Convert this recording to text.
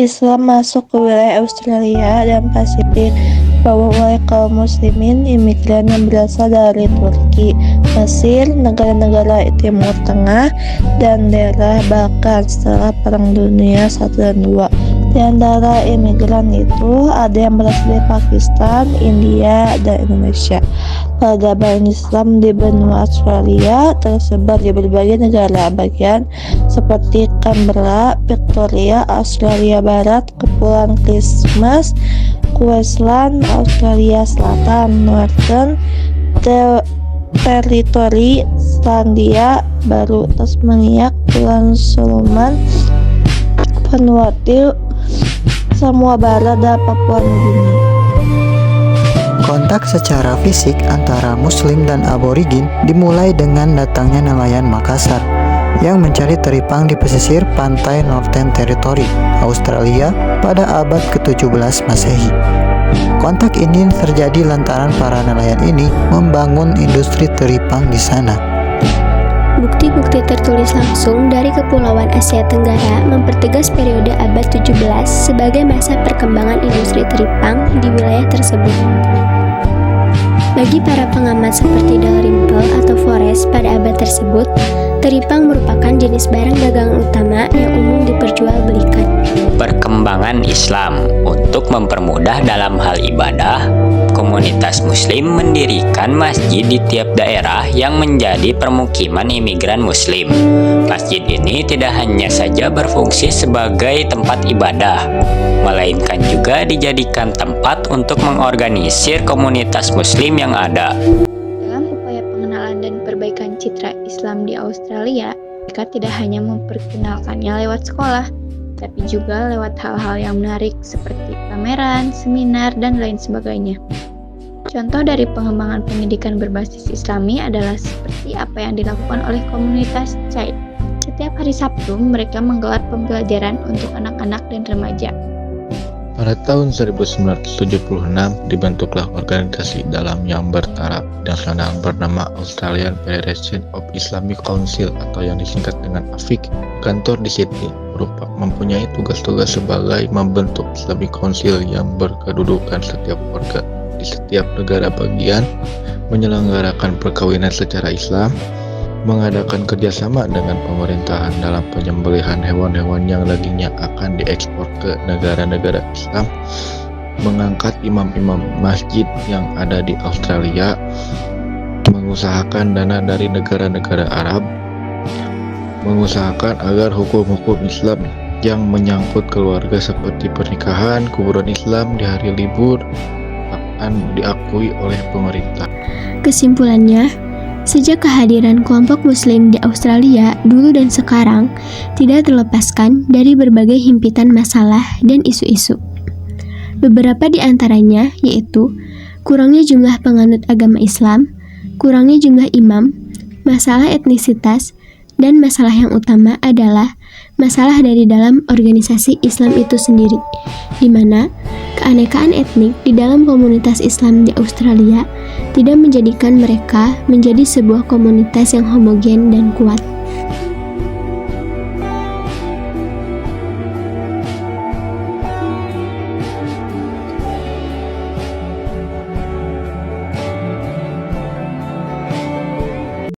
Islam masuk ke wilayah Australia dan Pasifik dibawa oleh kaum muslimin imigran yang berasal dari Turki, Mesir, negara-negara Timur Tengah, dan daerah Balkan setelah Perang Dunia I dan II. Di antara imigran itu ada yang berasal dari Pakistan, India, dan Indonesia. Peradaban Islam di benua Australia tersebar di berbagai negara bagian seperti Canberra, Victoria, Australia Barat, Kepulauan Christmas, Queensland, Australia Selatan, Northern Territory, Selandia Baru, Tasmania, Kepulauan Solomon, Vanuatu, Samoa Barat, dan Papua Nugini. Kontak secara fisik antara Muslim dan aborigin dimulai dengan datangnya nelayan Makassar yang mencari teripang di pesisir pantai Northern Territory, Australia pada abad ke-17 Masehi. Kontak ini terjadi lantaran para nelayan ini membangun industri teripang di sana. Bukti-bukti tertulis langsung dari Kepulauan Asia Tenggara mempertegas periode abad 17 sebagai masa perkembangan industri teripang di wilayah tersebut. Bagi para pengamat seperti Dalrymple atau Forrest pada abad tersebut, teripang merupakan jenis barang dagangan utama yang umum diperjualbelikan. Perkembangan Islam untuk mempermudah dalam hal ibadah, komunitas Muslim mendirikan masjid di tiap daerah yang menjadi permukiman imigran Muslim. Masjid ini tidak hanya saja berfungsi sebagai tempat ibadah, melainkan juga dijadikan tempat untuk mengorganisir komunitas Muslim yang ada. Dalam upaya pengenalan dan perbaikan citra Islam di Australia, mereka tidak hanya memperkenalkannya lewat sekolah, tapi juga lewat hal-hal yang menarik seperti pameran, seminar, dan lain sebagainya. Contoh dari pengembangan pendidikan berbasis Islami adalah seperti apa yang dilakukan oleh komunitas CHAI. Setiap hari Sabtu, mereka menggelar pembelajaran untuk anak-anak dan remaja. Pada tahun 1976 dibentuklah organisasi dalam yang bertaraf nasional bernama Australian Federation of Islamic Council atau yang disingkat dengan AFIC. Kantor di Sydney mempunyai tugas-tugas sebagai membentuk Islamic Council yang berkedudukan setiap warga di setiap negara bagian, menyelenggarakan perkawinan secara Islam, mengadakan kerjasama dengan pemerintahan dalam penyembelihan hewan-hewan yang dagingnya akan diekspor ke negara-negara Islam, mengangkat imam-imam masjid yang ada di Australia, mengusahakan dana dari negara-negara Arab, mengusahakan agar hukum-hukum Islam yang menyangkut keluarga seperti pernikahan, kuburan Islam di hari libur akan diakui oleh pemerintah. Kesimpulannya, sejak kehadiran kelompok Muslim di Australia dulu dan sekarang tidak terlepaskan dari berbagai himpitan masalah dan isu-isu. Beberapa di antaranya yaitu kurangnya jumlah penganut agama Islam, kurangnya jumlah imam, masalah etnisitas, dan masalah yang utama adalah masalah dari dalam organisasi Islam itu sendiri, di mana keanekaan etnik di dalam komunitas Islam di Australia tidak menjadikan mereka menjadi sebuah komunitas yang homogen dan kuat.